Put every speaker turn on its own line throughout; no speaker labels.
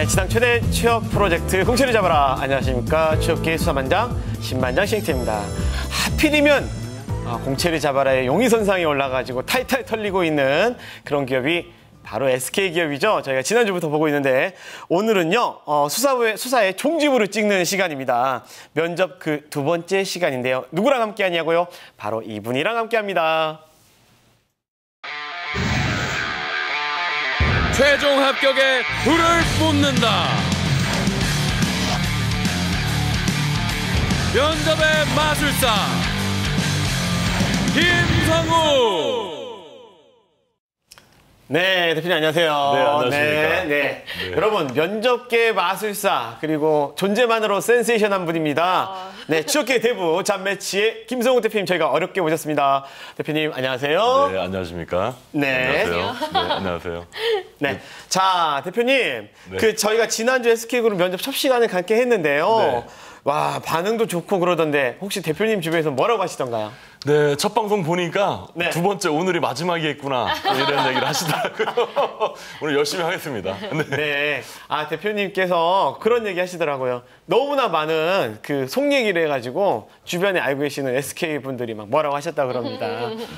네, 지상 최대 취업 프로젝트 공채를 잡아라. 안녕하십니까. 취업계의 수사반장 신반장 싱크입니다. 하필이면 공채를 잡아라의 용의선상에 올라가지고 탈탈 털리고 있는 그런 기업이 바로 SK기업이죠. 저희가 지난주부터 보고 있는데 오늘은요 수사의 종지부를 찍는 시간입니다. 면접 그 두 번째 시간인데요. 누구랑 함께 하냐고요? 바로 이분이랑 함께 합니다.
최종 합격에 불을 뿜는다. 면접의 마술사 김성우.
네, 대표님 안녕하세요.
네, 안녕하십니까.
네. 여러분, 면접계 마술사 그리고 존재만으로 센세이션한 분입니다. 네, 취업계 대부 잡매치의 김성우 대표님 저희가 어렵게 모셨습니다. 대표님 안녕하세요.
네, 안녕하십니까.
네.
안녕하세요. 네, 안녕하세요.
네, 자 대표님,
네.
저희가 지난주 SK그룹 면접 첫 시간을 갖게 했는데요.
네.
와, 반응도 좋고 그러던데 혹시 대표님 주변에서 뭐라고 하시던가요?
네, 첫 방송 보니까
네.
두 번째 오늘이 마지막이겠구나 이런 얘기를 하시더라고요. 오늘 열심히 하겠습니다. 네.
네, 대표님께서 그런 얘기 하시더라고요. 너무나 많은 그 속 얘기를 해가지고 주변에 알고 계시는 SK 분들이 막 뭐라고 하셨다 그럽니다.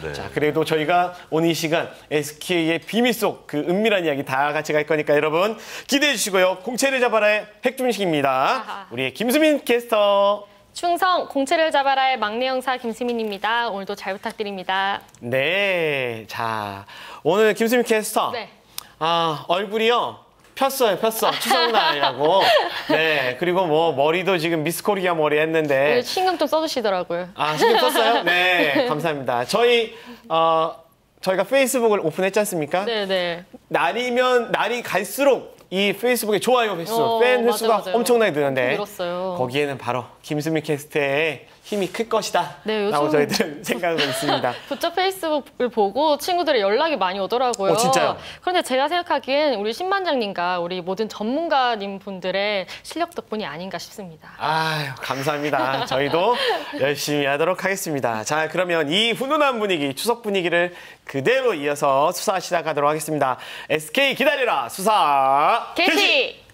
네.
자, 그래도 저희가 오늘 이 시간 SK의 비밀 속 그 은밀한 이야기 다 같이 갈 거니까 여러분 기대해 주시고요. 공채를 잡아라의 핵중식입니다. 우리의 김수민 캐스터.
충성 공채를 잡아라의 막내 형사 김수민입니다. 오늘도 잘 부탁드립니다.
네, 자 오늘 김수민 캐스터.
네.
얼굴이요. 폈어요. 추석날이라고. 네, 그리고 뭐 머리도 지금 미스 코리아 머리 했는데.
오늘 신경 좀 써주시더라고요.
신경 썼어요? 네, 감사합니다. 저희가 페이스북을 오픈했지 않습니까?
네네.
날이 갈수록 이 페이스북의 좋아요 횟수, 팬 횟수가
맞아요.
엄청나게 느는데
늘었어요.
거기에는 바로 김수민 캐스트의 힘이 클 것이다
네, 요즘
라고 저희들은 생각하고 있습니다.
부쩍 페이스북을 보고 친구들의 연락이 많이 오더라고요.
진짜요?
그런데 제가 생각하기엔 우리 신반장님과 우리 모든 전문가님 분들의 실력 덕분이 아닌가 싶습니다.
아유, 감사합니다. 저희도 열심히 하도록 하겠습니다. 자, 그러면 이 훈훈한 분위기, 추석 분위기를 그대로 이어서 수사 시작하도록 하겠습니다. SK 기다려라 수사
개시!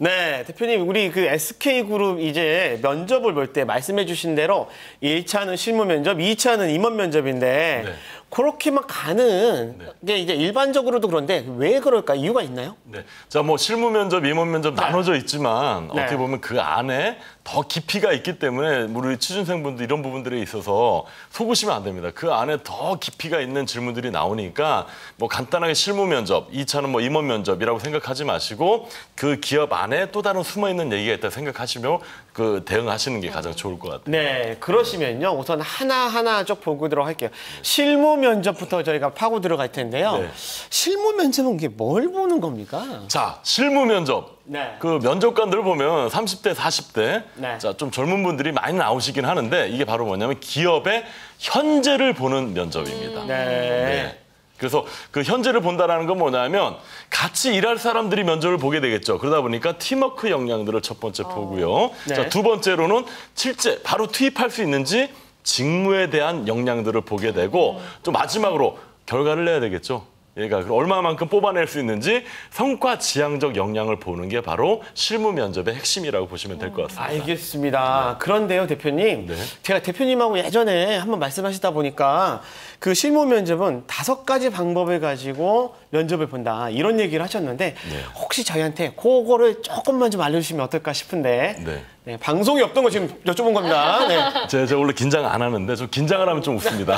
네, 대표님, 우리 그 SK그룹 이제 면접을 볼 때 말씀해 주신 대로 1차는 실무 면접, 2차는 임원 면접인데
네.
그렇게만 가는 게 이제 일반적으로도 그런데 왜 그럴까? 이유가 있나요?
네. 자, 뭐 실무 면접, 임원 면접 나눠져 있지만
네.
어떻게 보면 그 안에 더 깊이가 있기 때문에 우리 취준생분들 이런 부분들에 있어서 속으시면 안 됩니다. 그 안에 더 깊이가 있는 질문들이 나오니까 뭐 간단하게 실무 면접, 2차는 뭐 임원 면접이라고 생각하지 마시고 그 기업 안에 또 다른 숨어 있는 얘기가 있다 생각하시며 그 대응하시는 게 가장 좋을 것 같아요.
네, 그러시면요. 우선 하나하나 쭉 보도록 할게요. 실무 면접부터 저희가 파고 들어갈 텐데요.
네.
실무 면접은 이게 뭘 보는 겁니까?
자, 실무 면접.
네.
그 면접관들 보면 30대, 40대,
네.
자, 좀 젊은 분들이 많이 나오시긴 하는데 이게 바로 뭐냐면 기업의 현재를 보는 면접입니다.
네.
그래서 그 현재를 본다라는 건 뭐냐면 같이 일할 사람들이 면접을 보게 되겠죠. 그러다 보니까 팀워크 역량들을 첫 번째 보고요.
네.
자, 두 번째로는 실제 바로 투입할 수 있는지 직무에 대한 역량들을 보게 되고 또 마지막으로 결과를 내야 되겠죠. 얘가 얼마만큼 뽑아낼 수 있는지 성과 지향적 역량을 보는 게 바로 실무 면접의 핵심이라고 보시면 될 것 같습니다.
알겠습니다. 그런데요, 대표님.
네.
제가 대표님하고 예전에 한번 말씀하시다 보니까 그 실무 면접은 5가지 방법을 가지고 면접을 본다. 이런 얘기를 하셨는데 혹시 저희한테 그거를 조금만 좀 알려주시면 어떨까 싶은데 네, 방송이 없던 거 지금 여쭤본 겁니다. 네.
제가 원래 긴장 안 하는데 좀 긴장을 하면 좀 웃습니다.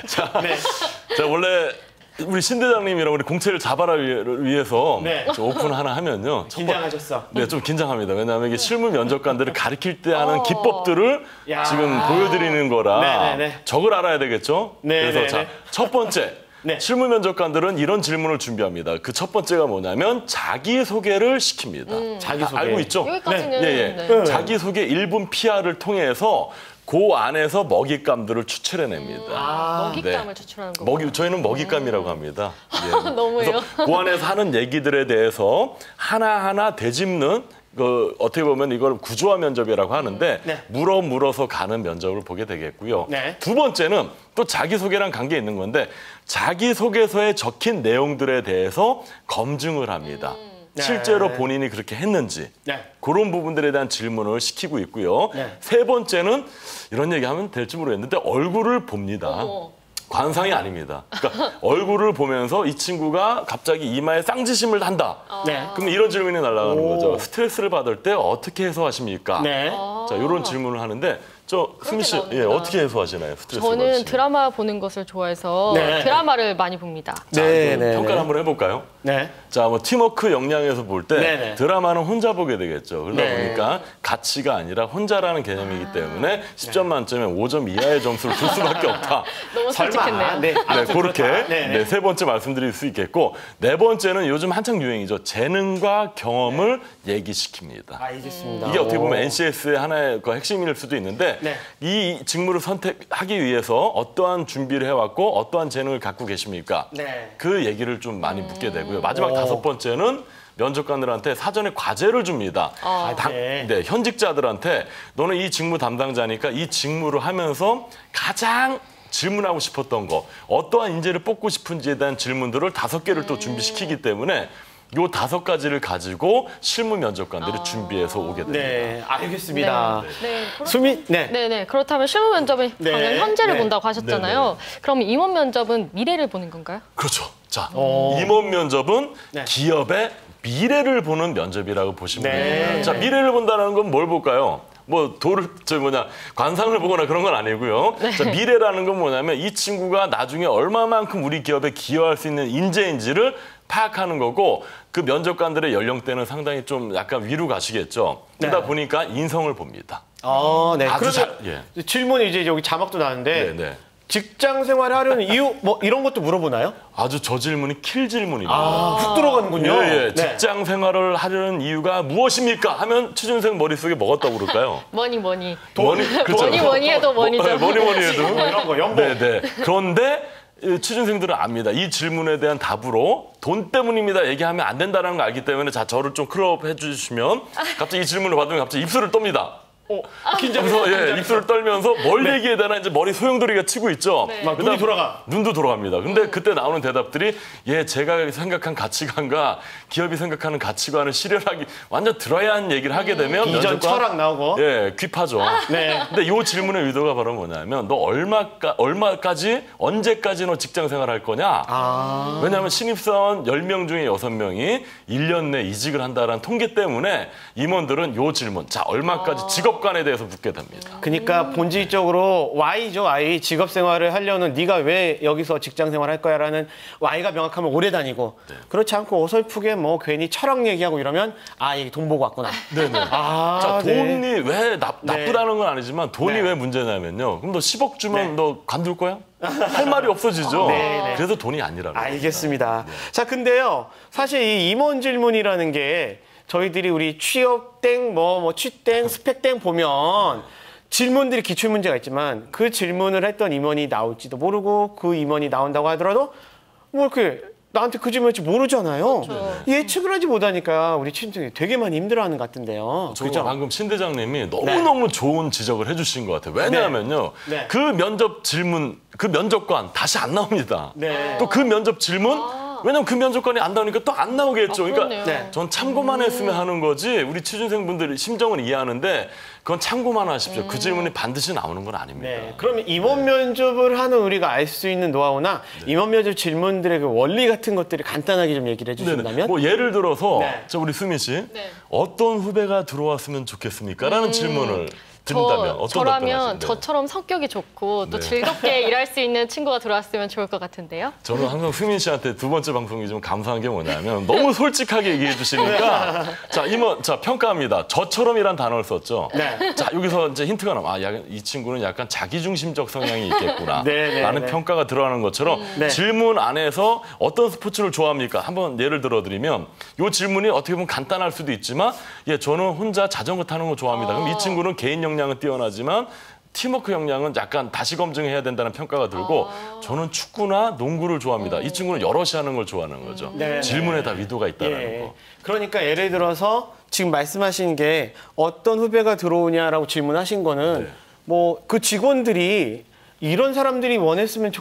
자, 자, 원래 우리 신 대장님이랑 우리 공채를 잡아라를 위해서 좀 오픈 하나 하면요.
긴장하셨어.
네, 좀 긴장합니다. 왜냐하면 이게 실무 면접관들을 가르칠 때 하는 기법들을
야.
지금 보여드리는 거라 적을 알아야 되겠죠. 그래서 자, 첫 번째. 실무 면접관들은 이런 질문을 준비합니다. 그 첫 번째가 뭐냐면 자기소개를 시킵니다.
자기소개.
알고 있죠?
여기까지는
자기소개 1분 PR을 통해서 그 안에서 먹잇감들을 추출해냅니다.
먹잇감을 추출하는 거구나.
저희는 먹잇감이라고 합니다. 예.
너무해요.
그래서 그 안에서 하는 얘기들에 대해서 하나하나 되짚는 어떻게 보면 이걸 구조화 면접이라고 하는데
네.
물어서 가는 면접을 보게 되겠고요.
네.
두 번째는 또 자기소개랑 관계 있는 건데 자기소개서에 적힌 내용들에 대해서 검증을 합니다.
네.
실제로 본인이 그렇게 했는지
네.
그런 부분들에 대한 질문을 시키고 있고요.
네.
세 번째는 이런 얘기하면 될지 모르겠는데 얼굴을 봅니다.
어머.
관상이 아닙니다. 그러니까 얼굴을 보면서 이 친구가 갑자기 이마에 쌍지심을 한다.
네.
그럼 이런 질문이 날아가는
오.
거죠. 스트레스를 받을 때 어떻게 해소하십니까?
네.
자, 이런 질문을 하는데 수미 씨,
나오는구나.
예, 어떻게 해소하시나요? 스트레스
저는
받으시면?
드라마 보는 것을 좋아해서
네.
드라마를 많이 봅니다.
자,
네,
그럼
네,
평가를
네.
한번 해볼까요?
네.
자, 팀워크 역량에서 볼 때
네네.
드라마는 혼자 보게 되겠죠. 그러다
네.
보니까 가치가 아니라 혼자라는 개념이기 때문에 10점 만점에 5점 이하의 점수를 줄 수밖에 없다.
너무
설마.
솔직했네요.
네.
네, 그렇게
네, 네.
네, 세 번째 말씀드릴 수 있겠고 네 번째는 요즘 한창 유행이죠. 재능과 경험을 얘기시킵니다.
알겠습니다.
이게 어떻게 보면
오.
NCS의 하나의 핵심일 수도 있는데
네.
이 직무를 선택하기 위해서 어떠한 준비를 해왔고 어떠한 재능을 갖고 계십니까?
네.
그 얘기를 좀 많이 묻게 되고요. 마지막 다섯 번째는 면접관들한테 사전에 과제를 줍니다.
과제.
네, 현직자들한테 너는 이 직무 담당자니까 이 직무를 하면서 가장 질문하고 싶었던 거, 어떠한 인재를 뽑고 싶은지에 대한 질문들을 5개를 또 준비시키기 때문에 요 5가지를 가지고 실무 면접관들이 준비해서 오게 됩니다.
네, 알겠습니다.
네.
수미, 네.
네네. 그렇다면 실무 면접은
네.
방금 현재를
네.
본다고 하셨잖아요. 그럼 임원 면접은 미래를 보는 건가요?
그렇죠. 자, 임원 면접은
네.
기업의 미래를 보는 면접이라고 보시면
네.
됩니다. 자, 미래를 본다는 건 뭘 볼까요? 관상을 보거나 그런 건 아니고요. 자, 미래라는 건 뭐냐면 이 친구가 나중에 얼마만큼 우리 기업에 기여할 수 있는 인재인지를 파악하는 거고 그 면접관들의 연령대는 상당히 좀 약간 위로 가시겠죠. 그러다
네.
보니까 인성을 봅니다.
네.
아주
그러면 질문이 이제 여기 자막도 나왔는데
네, 네.
직장 생활을 하려는 이유 뭐 이런 것도 물어보나요?
아주 저 질문이 킬 질문입니다.
훅 들어가는군요.
예, 예.
네.
직장 생활을 하려는 이유가 무엇입니까? 하면 취준생 머릿속에 뭐가 떠오를까요?
뭐니.
그렇죠.
뭐니 해도 뭐니죠.
뭐니 해도.
이런 거 연봉.
네, 네. 그런데 취준생들은 압니다. 이 질문에 대한 답으로 돈 때문입니다. 얘기하면 안 된다는 걸 알기 때문에 자, 저를 좀 클럽 해주시면 갑자기 이 질문을 받으면 갑자기 입술을 떱니다. 그래서 입술을 떨면서 뭘 얘기해야 되나 이제 머리 소용돌이가 치고 있죠.
네.
막 눈이 돌아가.
눈도 돌아갑니다. 근데 그때 나오는 대답들이 제가 생각한 가치관과 기업이 생각하는 가치관을 실현하기 완전 드라이한 얘기를 하게 되면
이전
면접관,
철학 나오고.
귀파죠.
네.
근데 이 질문의 의도가 바로 뭐냐면 너 얼마까지 언제까지 너 직장 생활할 거냐? 왜냐하면 신입사원 10명 중에 6명이 1년 내 이직을 한다는 통계 때문에 임원들은 이 질문, 자 얼마까지 직업관에 대해서 묻게 됩니다.
그러니까 본질적으로 Y죠, Y. 직업 생활을 하려는 네가 왜 여기서 직장 생활 할 거야라는 Y가 명확하면 오래 다니고 그렇지 않고 어설프게 뭐 괜히 철학 얘기하고 이러면 이게 돈 보고 왔구나.
네네. 자,
네.
돈이 왜 나쁘다는 건 아니지만 돈이
네.
왜 문제냐면요. 그럼 너 10억 주면
네.
너 관둘 거야? 할 말이 없어지죠.
네, 네.
그래서 돈이 아니라는 거예요.
알겠습니다. 자, 근데요. 사실 이 임원 질문이라는 게 저희들이 우리 취업땡, 취땡, 스펙땡 보면 질문들이 기출문제가 있지만 그 질문을 했던 임원이 나올지도 모르고 그 임원이 나온다고 하더라도 뭐 이렇게 나한테 그 질문일지 모르잖아요.
그렇죠.
예측을 하지 못하니까 우리 취준생이 되게 많이 힘들어하는 것 같은데요.
저
그죠?
방금 신 대장님이 너무너무 좋은 지적을 해주신 것 같아요. 왜냐하면요.
네.
그 면접 질문, 그 면접관 다시 안 나옵니다.
네.
또 그 면접 질문, 왜냐면 그 면접관이 안 나오니까 또 안 나오겠죠.
그렇네요.
네.
전 참고만 했으면 하는 거지 우리 취준생분들의 심정은 이해하는데 그건 참고만 하십시오. 그 질문이 반드시 나오는 건 아닙니다.
네. 그러면 임원 면접을 하는 우리가 알 수 있는 노하우나 임원 면접 질문들의 그 원리 같은 것들이 간단하게 좀 얘기를 해주신다면?
뭐 예를 들어서
네.
우리 수미 씨
네.
어떤 후배가 들어왔으면 좋겠습니까? 라는 질문을 드린다면 어떤
저라면
답변하시는데요?
저처럼 성격이 좋고 또
네.
즐겁게 일할 수 있는 친구가 들어왔으면 좋을 것 같은데요.
저는 항상 수민 씨한테 두 번째 방송이 좀 감사한 게 뭐냐면 너무 솔직하게 얘기해 주시니까 자, 평가합니다. 저처럼이란 단어를 썼죠.
네.
자, 여기서 이제 힌트가 나면 이 친구는 약간 자기중심적 성향이 있겠구나.
네, 네,
라는
네.
평가가 들어가는 것처럼
네.
질문 안에서 어떤 스포츠를 좋아합니까? 한번 예를 들어드리면 이 질문이 어떻게 보면 간단할 수도 있지만 저는 혼자 자전거 타는 거 좋아합니다. 그럼 이 친구는 개인 역량은 뛰어나지만 팀워크 역량은 약간 다시 검증해야 된다는 평가가 들고 저는 축구나 농구를 좋아합니다. 이 친구는 여럿이 하는 걸 좋아하는 거죠.
네.
질문에 다 위도가 있다는
예.
거.
그러니까 예를 들어서 지금 말씀하신 게 어떤 후배가 들어오냐라고 질문하신 거는
네.
뭐 그 직원들이 이런 사람들이 왔으면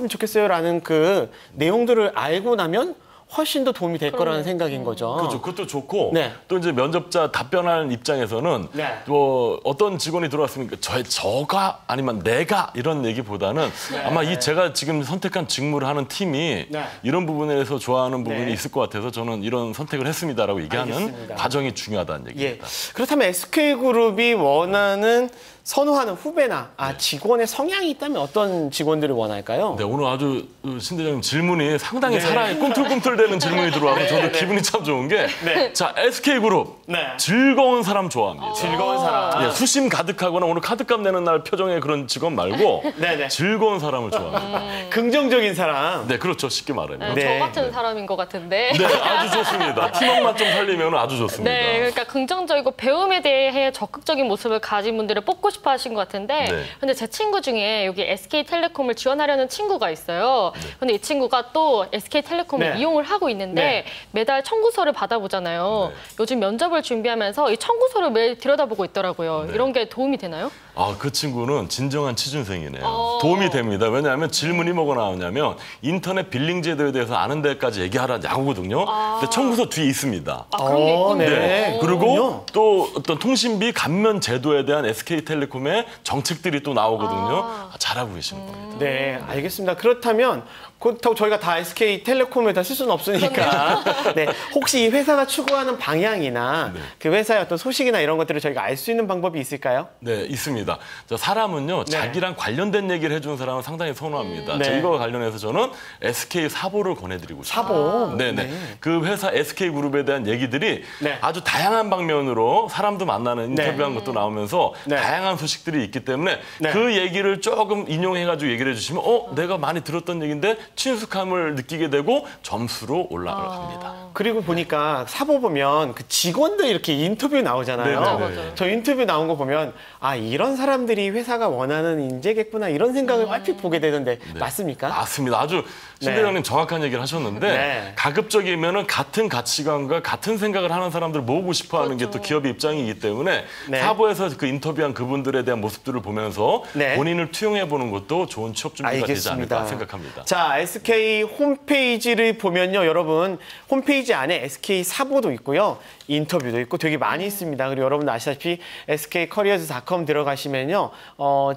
좋겠어요라는 그 내용들을 알고 나면 훨씬 더 도움이 될 거라는 생각인 거죠.
그렇죠. 그것도 좋고
네.
또 이제 면접자 답변하는 입장에서는
네.
뭐 어떤 직원이 들어왔으면 저가 아니면 내가 이런 얘기보다는 아마 제가 지금 선택한 직무를 하는 팀이
네.
이런 부분에 대해서 좋아하는 부분이
네.
있을 것 같아서 저는 이런 선택을 했습니다라고 얘기하는
알겠습니다.
과정이 중요하다는
예.
얘기입니다.
그렇다면 SK그룹이 원하는 선호하는 후배나 직원의 성향이 있다면 어떤 직원들을 원할까요?
네, 오늘 아주 신 대장님 질문이 상당히 살아요. 꿈틀꿈틀대는 질문이 들어와서 저도 기분이 참 좋은 게 자, SK그룹
네.
즐거운 사람 좋아합니다.
즐거운 사람.
예, 수심 가득하거나 오늘 카드값 내는 날 표정의 그런 직원 말고
네네.
즐거운 사람을 좋아합니다.
긍정적인 사람.
네, 그렇죠. 쉽게 말하면.
네.
저 같은 사람인 것 같은데.
네, 아주 좋습니다. 팀워크만 좀 살리면 아주 좋습니다.
네, 그러니까 긍정적이고 배움에 대해 적극적인 모습을 가진 분들을 뽑고 싶어 하신 것 같은데
네.
근데 제 친구 중에 여기 SK텔레콤을 지원하려는 친구가 있어요. 근데 이 친구가 또 SK텔레콤을
네.
이용을 하고 있는데
네.
매달 청구서를 받아보잖아요. 요즘 면접을 준비하면서 이 청구서를 매일 들여다보고 있더라고요. 이런 게 도움이 되나요?
아, 그 친구는 진정한 취준생이네요. 도움이 됩니다. 왜냐하면 질문이 뭐가 나오냐면 인터넷 빌링 제도에 대해서 아는 데까지 얘기하라고거든요. 근데 청구서 뒤에 있습니다.
그런 게 있군요.
네. 그리고
그렇군요.
또 어떤 통신비 감면 제도에 대한 SK텔레콤의 정책들이 또 나오거든요. 잘하고 계시는 겁니다.
네, 알겠습니다. 그렇다면 그렇다고 저희가 다 SK텔레콤을 다 쓸 수는 없으니까 네, 혹시 이 회사가 추구하는 방향이나 그 회사의 어떤 소식이나 이런 것들을 저희가 알 수 있는 방법이 있을까요?
네, 있습니다. 사람은요, 자기랑 관련된 얘기를 해주는 사람은 상당히 선호합니다.
네.
이거와 관련해서 저는 SK 사보를 권해드리고 싶어요.
사보.
네네. 그 회사 SK그룹에 대한 얘기들이
네.
아주 다양한 방면으로 사람도 만나는 인터뷰한 것도 나오면서
네.
다양한 소식들이 있기 때문에
네.
그 얘기를 조금 인용해가지고 얘기를 해주시면 내가 많이 들었던 얘기인데 친숙함을 느끼게 되고 점수로 올라갑니다.
그리고 보니까 사보 보면 그 직원들 이렇게 인터뷰 나오잖아요.
네,
맞아요.
저 인터뷰 나온 거 보면 이런 사람들이 회사가 원하는 인재겠구나 이런 생각을 얼핏 보게 되는데 맞습니까?
맞습니다. 아주 신
네.
대장님 정확한 얘기를 하셨는데
네.
가급적이면은 같은 가치관과 같은 생각을 하는 사람들을 모으고 싶어하는 게 또 기업의 입장이기 때문에
네.
사보에서 그 인터뷰한 그분들에 대한 모습들을 보면서
네.
본인을 투영해 보는 것도 좋은 취업 준비가 되지
알겠습니다.
않을까 생각합니다.
자, SK 홈페이지를 보면요, 여러분 홈페이지 안에 SK 사보도 있고요, 인터뷰도 있고 되게 많이 있습니다. 그리고 여러분 아시다시피 skcareers.com 들어가시면요,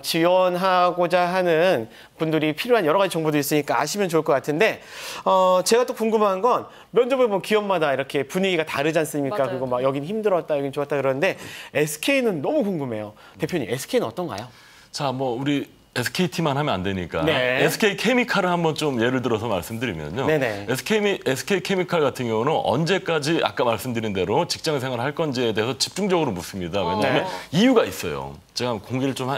지원하고자 하는 분들이 필요한 여러 가지 정보도 있으니까 아시면 좋을 것 같은데, 제가 또 궁금한 건 면접을 보면 기업마다 이렇게 분위기가 다르지 않습니까?
맞아요.
그리고 막 여긴 힘들었다, 여긴 좋았다 그러는데 SK는 너무 궁금해요. 대표님, SK는 어떤가요?
자, 뭐 우리 SKT만 하면 안 되니까
네.
SK케미칼을 한번 좀 예를 들어서 말씀드리면요.
네네.
SK케미칼 같은 경우는 언제까지 아까 말씀드린 대로 직장 생활을 할 건지에 대해서 집중적으로 묻습니다. 왜냐하면 이유가 있어요. 제가 공개를 좀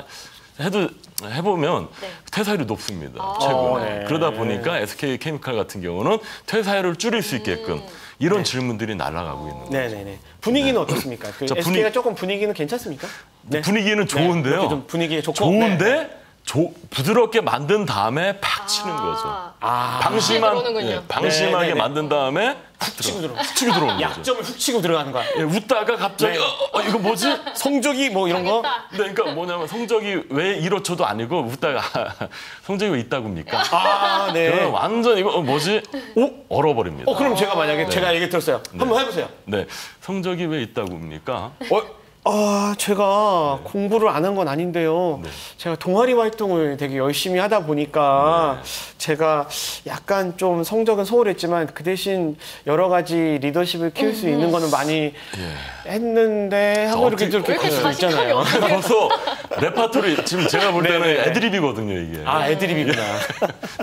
해보면 퇴사율이 높습니다. 최근에.
네.
그러다 보니까 SK케미칼 같은 경우는 퇴사율을 줄일 수 있게끔 이런 질문들이 날아가고 있는 거죠.
네네네. 분위기는 어떻습니까? 그
자,
SK가 조금 분위기는 괜찮습니까? 네.
분위기는 좋은데요.
이렇게 좀 분위기 좋고.
좋은데 부드럽게 만든 다음에 팍 치는 거죠.
들어오는군요.
방심하게
네네네.
만든 다음에 훅
치고 들어.
치고 들어오는 거죠.
약점을 훅 치고 들어가는 거야.
예, 웃다가 갑자기
네.
이거 뭐지?
성적이 뭐 이런 거?
네, 그러니까 뭐냐면 성적이 왜 이렇죠도 아니고 웃다가 성적이 왜 있다고입니까?
네.
그러면 완전 이거 뭐지? 얼어버립니다.
그럼 제가 만약에 제가 얘기 들었어요. 한번 해보세요.
네, 성적이 왜 있다고입니까?
제가 공부를 안 한 건 아닌데요. 제가 동아리 활동을 되게 열심히 하다 보니까 제가 약간 좀 성적은 소홀했지만 그 대신 여러 가지 리더십을 키울 수 있는 거는 많이 했는데 하고 이렇게
어떻게-
저렇게
왜 이렇게
있잖아요.
벌써 레파토리 지금 제가 볼 때는
네네네.
애드립이거든요, 이게.
애드립이구나.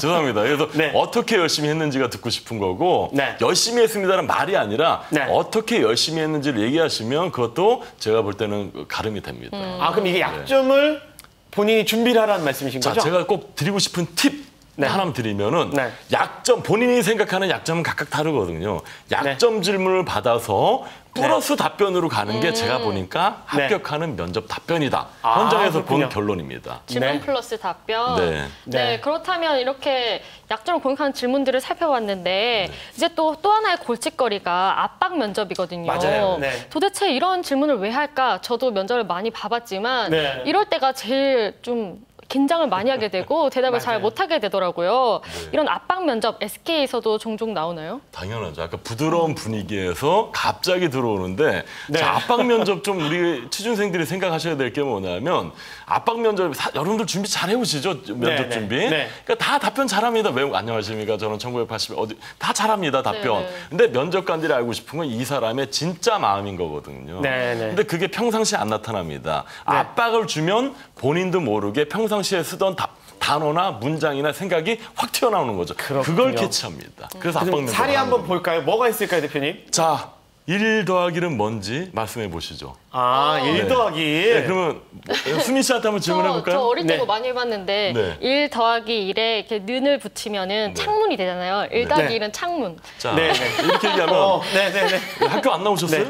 죄송합니다. 그래서
네.
어떻게 열심히 했는지가 듣고 싶은 거고
네.
열심히 했습니다는 말이 아니라
네.
어떻게 열심히 했는지를 얘기하시면 그것도 제가 볼 때는 가름이 됩니다.
그럼 이게 약점을 본인이 준비를 하라는 말씀이신
자,
거죠?
제가 꼭 드리고 싶은 팁 하나 드리면은
네.
약점, 본인이 생각하는 약점은 각각 다르거든요. 약점 질문을 받아서 플러스 답변으로 가는 게 제가 보니까 합격하는 면접 답변이다. 현장에서 본 결론입니다.
질문 플러스 답변.
네.
그렇다면 이렇게 약점을 공격하는 질문들을 살펴봤는데 이제 또 하나의 골칫거리가 압박 면접이거든요.
맞아요.
도대체 이런 질문을 왜 할까? 저도 면접을 많이 봐봤지만 이럴 때가 제일 좀 긴장을 많이 하게 되고 대답을 잘 못하게 되더라고요. 이런 압박 면접 SK에서도 종종 나오나요?
당연하죠. 아까 부드러운 분위기에서 갑자기 들어오는데 자, 압박 면접 좀 우리 취준생들이 생각하셔야 될 게 뭐냐면 압박 면접 여러분들 준비 잘 해오시죠? 면접 준비. 그러니까 다 답변 잘합니다. 왜 안녕하십니까? 저는 1980 어디 다 잘합니다. 답변. 근데 면접관들이 알고 싶은 건 이 사람의 진짜 마음인 거거든요. 근데 그게 평상시에 안 나타납니다. 압박을 주면 본인도 모르게 평상시에 쓰던 단어나 문장이나 생각이 확 튀어나오는 거죠. 그걸 캐치합니다. 그래서 압박 면접.
사례 한번 볼까요? 뭐가 있을까요, 대표님?
자, 1 더하기는 뭔지 말씀해 보시죠.
1 더하기.
네, 그러면 수미 씨한테 한번 질문해 볼까요?
저 어릴 때 많이 해봤는데 1 더하기 1에 이렇게 는을 붙이면은 창문이 되잖아요. 1 더하기 1은 창문.
자, 이렇게 얘기하면 학교 안 나오셨어요?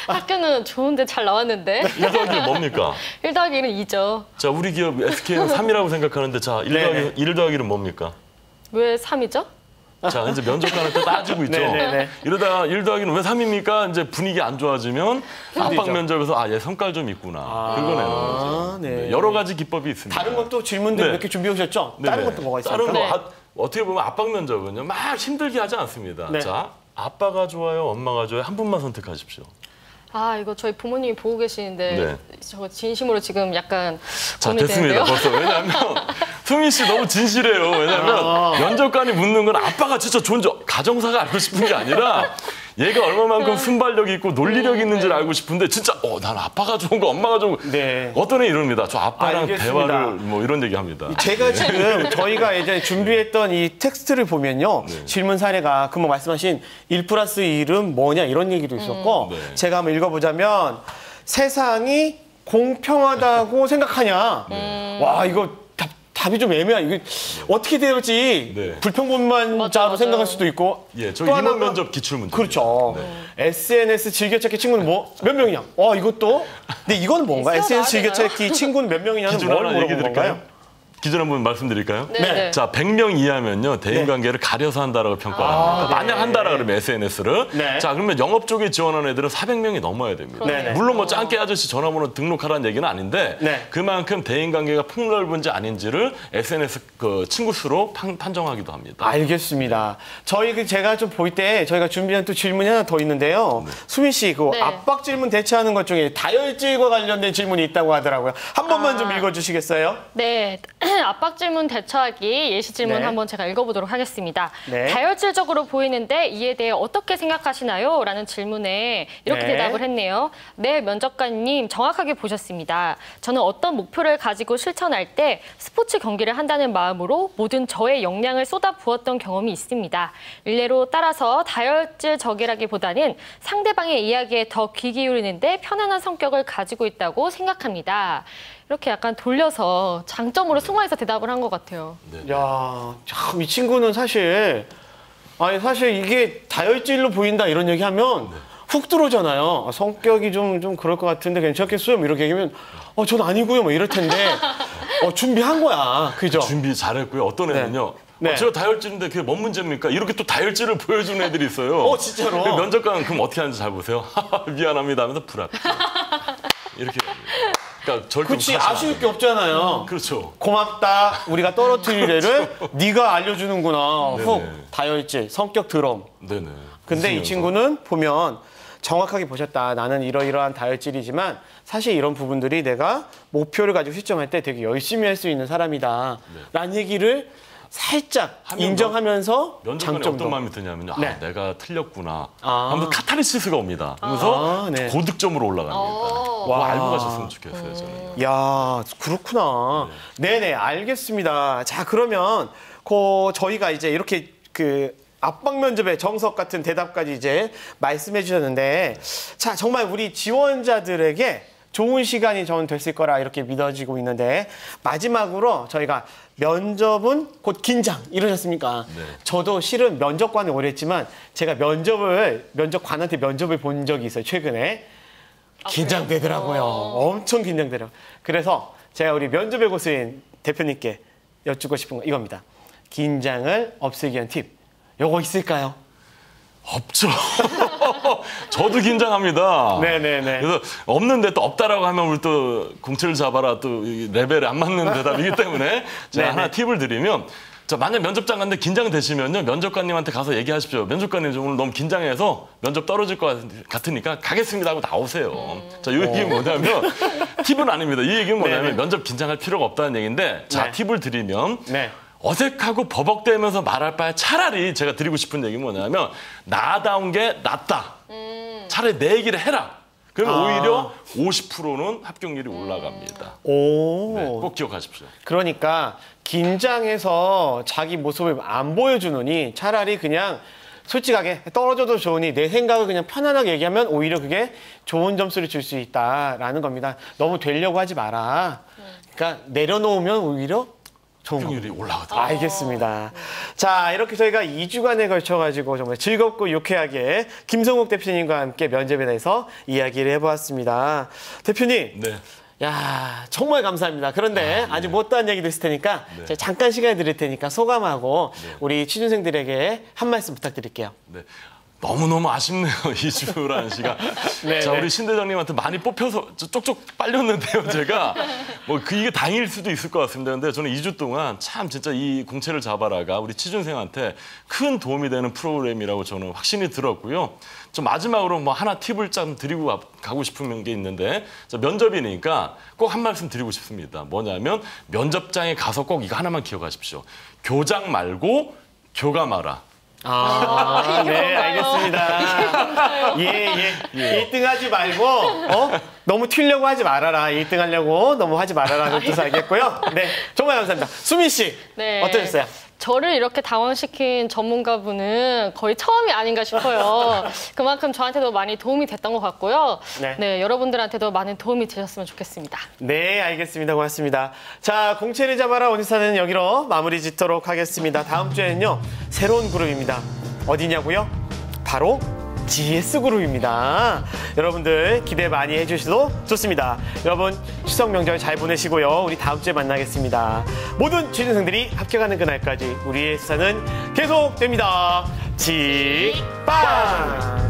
학교는 좋은데 잘 나왔는데.
1 더하기는 뭡니까?
1 더하기 1은 2죠.
자, 우리 기업 SK는 3이라고 생각하는데 자, 1 더하기는 뭡니까?
왜 3이죠?
자, 이제 면접관한테 따지고 있죠. 이러다가 1 더하기는 왜 3입니까? 이제 분위기 안 좋아지면 압박 면접에서 얘 성깔 좀 있구나. 그거 내는 거죠. 여러 가지 기법이 있습니다.
다른 것도 질문들 몇 개 준비해 오셨죠? 다른 것도 뭐가 있습니까?
다른 거 어떻게 보면 압박 면접은요. 막 힘들게 하지 않습니다. 자, 아빠가 좋아요, 엄마가 좋아요. 한 분만 선택하십시오.
이거 저희 부모님이 보고 계시는데 저 진심으로 지금 약간
자,
고민되는데요.
됐습니다. 벌써. 왜냐하면 수민 씨 너무 진실해요. 왜냐하면 면접관이 묻는 건 아빠가 진짜 좋은지 가정사가 알고 싶은 게 아니라 얘가 얼마만큼 순발력이 있고 논리력이 있는지를 알고 싶은데 진짜 난 아빠가 좋은 거 엄마가 좋은 거 어떤 애 이럽니다. 저 아빠랑 대화를 뭐 이런 얘기합니다.
제가 지금 저희가 예전에 준비했던 이 텍스트를 보면요. 질문 사례가 금방 말씀하신 1 플러스 1은 뭐냐 이런 얘기도 있었고 제가 한번 읽어보자면 세상이 공평하다고 생각하냐. 와 이거 답이 좀 애매해. 이게 어떻게 될지 불평불만자로 생각할 수도 있고.
저 임원 면접 기출문제.
그렇죠. SNS 즐겨찾기 친구는 몇 명이냐? 이것도. 근데 이건 뭔가? SNS 즐겨찾기 친구는 몇 명이냐는 뭘 물어본 건가요?
기준 한번 말씀드릴까요?
네.
자, 100명 이하면요. 대인관계를 가려서 한다라고 평가합니다. 만약 한다라 그러면 SNS를. 자, 그러면 영업 쪽에 지원하는 애들은 400명이 넘어야 됩니다. 물론 뭐 짱깨 아저씨 전화번호 등록하라는 얘기는 아닌데 그만큼 대인관계가 폭넓은지 아닌지를 SNS 그 친구 수로 판정하기도 합니다.
알겠습니다. 제가 좀 볼 때 저희가 준비한 또 질문이 하나 더 있는데요. 수민 씨, 압박 질문 대처하는 것 중에 다혈질과 관련된 질문이 있다고 하더라고요. 한 번만 좀 읽어주시겠어요?
네. 압박 질문 대처하기 예시 질문 한번 제가 읽어보도록 하겠습니다. 다혈질적으로 보이는데 이에 대해 어떻게 생각하시나요? 라는 질문에 이렇게 대답을 했네요. 네, 면접관님 정확하게 보셨습니다. 저는 어떤 목표를 가지고 실천할 때 스포츠 경기를 한다는 마음으로 모든 저의 역량을 쏟아부었던 경험이 있습니다. 일례로 따라서 다혈질적이라기보다는 상대방의 이야기에 더 귀 기울이는데 편안한 성격을 가지고 있다고 생각합니다. 이렇게 약간 돌려서 장점으로 승화해서 대답을 한 것 같아요.
야, 참, 이 친구는 사실 이게 다혈질로 보인다 이런 얘기하면 훅 들어오잖아요. 성격이 좀 그럴 것 같은데 괜찮겠어요? 뭐 이렇게 얘기하면 전 아니고요. 뭐 이럴 텐데 준비한 거야. 그죠?
준비 잘했고요. 어떤 애는요. 제가 다혈질인데 그게 뭔 문제입니까? 이렇게 또 다혈질을 보여주는 애들이 있어요.
진짜로?
면접관은 그럼 어떻게 하는지 잘 보세요. 미안합니다 하면서 불합. 이렇게 됩니다. 그러니까
그렇지, 아쉬울 게 없잖아요.
그렇죠.
고맙다. 우리가 떨어뜨릴 애를 네가 알려주는구나. 훅 다혈질, 성격 드럼. 근데 이 친구는 보면 정확하게 보셨다. 나는 이러이러한 다혈질이지만 사실 이런 부분들이 내가 목표를 가지고 실정할 때 되게 열심히 할 수 있는 사람이다. 라는 얘기를 살짝 인정하면서
면접관이 어떤 마음이 드냐면요. 내가 틀렸구나. 하면서 카타르시스가 옵니다. 그래서 고득점으로 올라갑니다. 알고 가셨으면 좋겠어요, 저는.
야, 그렇구나. 네네, 알겠습니다. 자, 그러면 저희가 이제 이렇게 압박 면접의 정석 같은 대답까지 이제 말씀해 주셨는데, 자, 정말 우리 지원자들에게 좋은 시간이 저는 됐을 거라 이렇게 믿어지고 있는데 마지막으로 저희가 면접은 곧 긴장 이러셨습니까?
네.
저도 실은 면접관을 오래 했지만 제가 면접관한테 면접을 본 적이 있어요. 최근에. 긴장되더라고요. 엄청 긴장되더라고요. 그래서 제가 우리 면접의 고수인 대표님께 여쭙고 싶은 거 이겁니다. 긴장을 없애기 위한 팁. 요거 있을까요?
없죠. 저도 긴장합니다.
네네네.
그래서 없는데 또 없다라고 하면 우리 또 공채를 잡아라 또 레벨에 안 맞는 대답이기 때문에 제가 하나 팁을 드리면 자, 만약 면접장 갔는데 긴장되시면요. 면접관님한테 가서 얘기하십시오. 면접관님 오늘 너무 긴장해서 면접 떨어질 것 같으니까 가겠습니다 하고 나오세요. 자, 이 얘기는 뭐냐면 팁은 아닙니다. 이 얘기는 뭐냐면
네네.
면접 긴장할 필요가 없다는 얘기인데 자,
네.
팁을 드리면
네.
어색하고 버벅대면서 말할 바에 차라리 제가 드리고 싶은 얘기는 뭐냐면 나다운 게 낫다. 차라리 내 얘기를 해라. 그러면 오히려 50%는 합격률이 올라갑니다.
오.
네, 꼭 기억하십시오.
그러니까 긴장해서 자기 모습을 안 보여주느니 차라리 그냥 솔직하게 떨어져도 좋으니 내 생각을 그냥 편안하게 얘기하면 오히려 그게 좋은 점수를 줄 수 있다라는 겁니다. 너무 되려고 하지 마라. 그러니까 내려놓으면 오히려 좋은 겁니다.
합격률이 올라가다.
알겠습니다. 자, 이렇게 저희가 2주간에 걸쳐가지고 정말 즐겁고 유쾌하게 김성욱 대표님과 함께 면접에 대해서 이야기를 해보았습니다. 대표님.
네.
야, 정말 감사합니다. 그런데 아직 못다한 얘기도 있을 테니까 제가 잠깐 시간을 드릴 테니까 소감하고 우리 취준생들에게 한 말씀 부탁드릴게요.
네. 너무너무 아쉽네요. 2주라는 시간.
네,
자,
네.
우리 신 대장님한테 많이 뽑혀서 쪽쪽 빨렸는데요, 제가. 뭐, 이게 다행일 수도 있을 것 같습니다. 근데 저는 2주 동안 참 진짜 이 공채를 잡아라가 우리 취준생한테 큰 도움이 되는 프로그램이라고 저는 확신이 들었고요. 좀 마지막으로 뭐 하나 팁을 좀 드리고 가고 싶은 게 있는데, 자, 면접이니까 꼭 한 말씀 드리고 싶습니다. 뭐냐면, 면접장에 가서 꼭 이거 하나만 기억하십시오. 교장 말고 교감하라.
네, 알겠습니다. 예. 1등 하지 말고, 너무 튀려고 하지 말아라. 1등 하려고 너무 하지 말아라는 뜻 알겠고요. 네, 정말 감사합니다. 수민 씨,
네.
어떠셨어요?
저를 이렇게 당황시킨 전문가분은 거의 처음이 아닌가 싶어요. 그만큼 저한테도 많이 도움이 됐던 것 같고요.
네.
네, 여러분들한테도 많은 도움이 되셨으면 좋겠습니다.
네, 알겠습니다. 고맙습니다. 자, 공채를 잡아라 오니사는 여기로 마무리 짓도록 하겠습니다. 다음 주에는요, 새로운 그룹입니다. 어디냐고요? 바로 GS그룹입니다. 여러분들 기대 많이 해주셔도 좋습니다. 여러분 추석 명절 잘 보내시고요. 우리 다음 주에 만나겠습니다. 모든 취준생들이 합격하는 그날까지 우리의 수사는 계속됩니다. 지빵!